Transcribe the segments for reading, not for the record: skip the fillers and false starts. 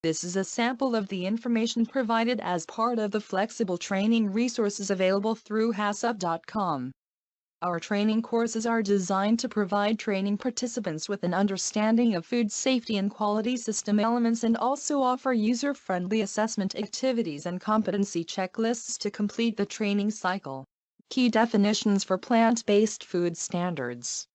This is a sample of the information provided as part of the flexible training resources available through HACCP.com. Our training courses are designed to provide training participants with an understanding of food safety and quality system elements and also offer user-friendly assessment activities and competency checklists to complete the training cycle. Key definitions for plant-based food standards.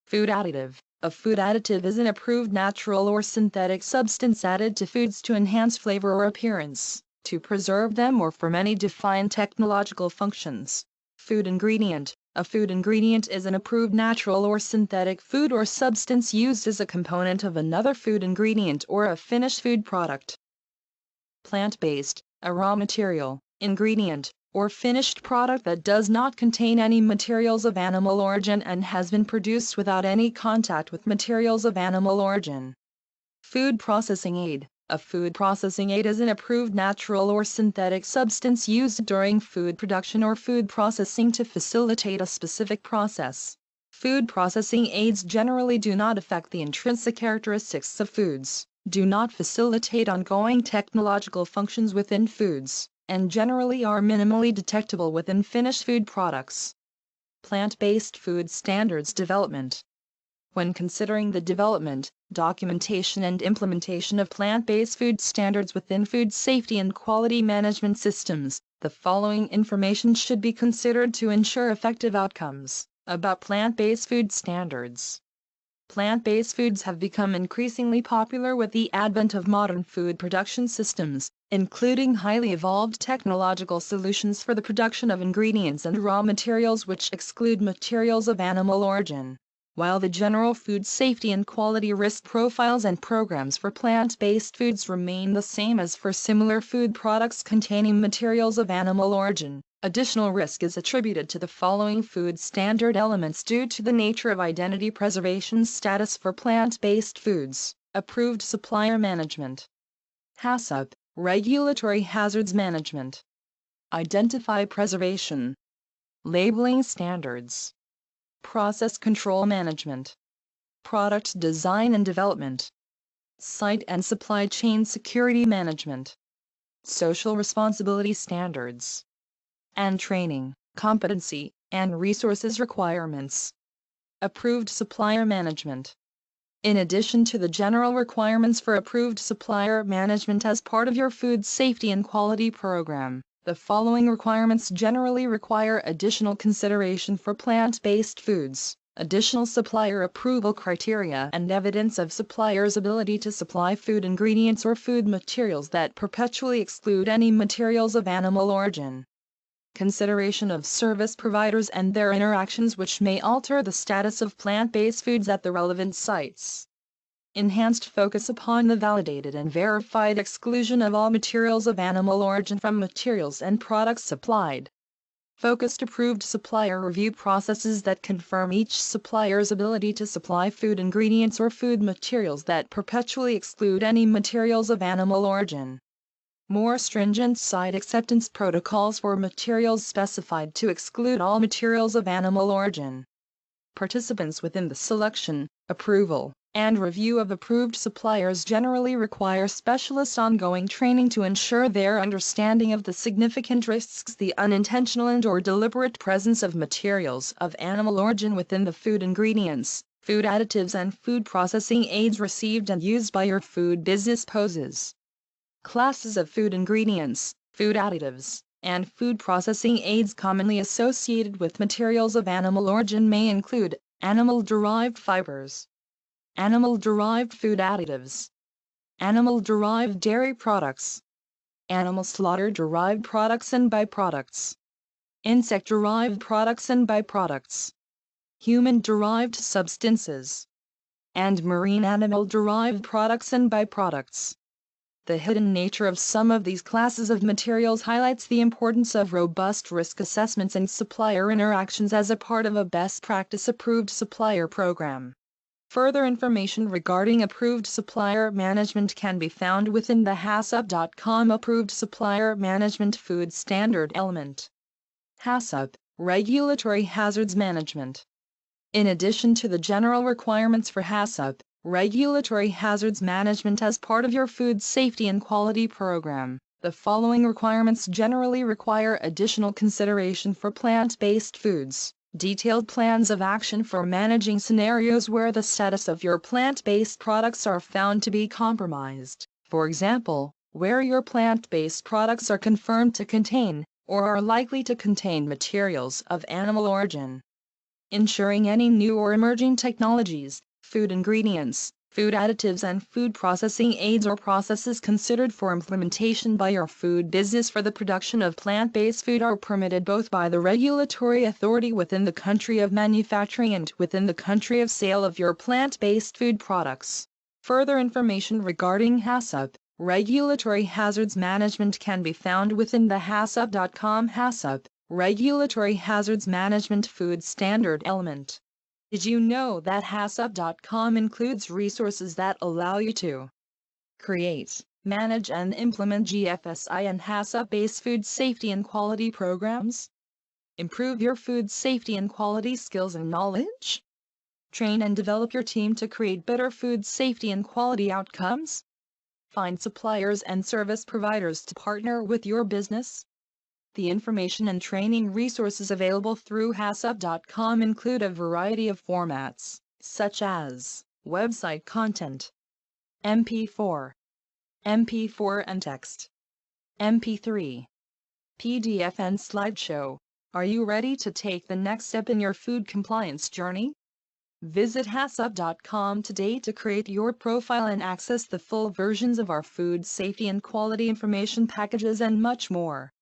Food additive. A food additive is an approved natural or synthetic substance added to foods to enhance flavor or appearance, to preserve them, or for many defined technological functions. Food ingredient. A food ingredient is an approved natural or synthetic food or substance used as a component of another food ingredient or a finished food product. Plant-based. A raw material, ingredient, or finished product that does not contain any materials of animal origin and has been produced without any contact with materials of animal origin. Food processing aid. A food processing aid is an approved natural or synthetic substance used during food production or food processing to facilitate a specific process. Food processing aids generally do not affect the intrinsic characteristics of foods, do not facilitate ongoing technological functions within foods, and generally are minimally detectable within finished food products. Plant-based food standards development. When considering the development, documentation and implementation of plant-based food standards within food safety and quality management systems, the following information should be considered to ensure effective outcomes. About plant-based food standards. Plant-based foods have become increasingly popular with the advent of modern food production systems, including highly evolved technological solutions for the production of ingredients and raw materials which exclude materials of animal origin. While the general food safety and quality risk profiles and programs for plant-based foods remain the same as for similar food products containing materials of animal origin, additional risk is attributed to the following food standard elements due to the nature of identity preservation status for plant-based foods. Approved supplier management. HACCP, regulatory hazards management. Identify preservation. Labeling standards. Process control management. Product design and development. Site and supply chain security management. Social responsibility standards. And training, competency, and resources requirements. Approved supplier management. In addition to the general requirements for approved supplier management as part of your food safety and quality program, the following requirements generally require additional consideration for plant-based foods: additional supplier approval criteria and evidence of supplier's ability to supply food ingredients or food materials that perpetually exclude any materials of animal origin. Consideration of service providers and their interactions which may alter the status of plant-based foods at the relevant sites. Enhanced focus upon the validated and verified exclusion of all materials of animal origin from materials and products supplied. Focused approved supplier review processes that confirm each supplier's ability to supply food ingredients or food materials that perpetually exclude any materials of animal origin. More stringent site acceptance protocols for materials specified to exclude all materials of animal origin. Participants within the selection, approval, and review of approved suppliers generally require specialist ongoing training to ensure their understanding of the significant risks the unintentional and/or deliberate presence of materials of animal origin within the food ingredients, food additives, and food processing aids received and used by your food business poses. Classes of food ingredients, food additives, and food processing aids commonly associated with materials of animal origin may include animal-derived fibers, animal-derived food additives, animal-derived dairy products, animal slaughter-derived products and byproducts, insect-derived products and byproducts, human-derived substances, and marine animal-derived products and byproducts. The hidden nature of some of these classes of materials highlights the importance of robust risk assessments and supplier interactions as a part of a best practice approved supplier program. Further information regarding approved supplier management can be found within the HACCP.com Approved Supplier Management Food Standard element. HACCP, Regulatory Hazards Management. In addition to the general requirements for HACCP, Regulatory hazards management as part of your food safety and quality program. The following requirements generally require additional consideration for plant-based foods. Detailed plans of action for managing scenarios where the status of your plant-based products are found to be compromised. For example, where your plant-based products are confirmed to contain, or are likely to contain materials of animal origin. Ensuring any new or emerging technologies, food ingredients, food additives and food processing aids or processes considered for implementation by your food business for the production of plant-based food are permitted both by the regulatory authority within the country of manufacturing and within the country of sale of your plant-based food products. Further information regarding HACCP, regulatory hazards management can be found within the HACCP.com HACCP, Regulatory Hazards Management Food Standard element. Did you know that HACCP.com includes resources that allow you to create, manage and implement GFSI and HACCP-based food safety and quality programs? Improve your food safety and quality skills and knowledge? Train and develop your team to create better food safety and quality outcomes? Find suppliers and service providers to partner with your business? The information and training resources available through HACCP.com include a variety of formats, such as website content, MP4, MP4 and text, MP3, PDF and slideshow. Are you ready to take the next step in your food compliance journey? Visit HACCP.com today to create your profile and access the full versions of our food safety and quality information packages and much more.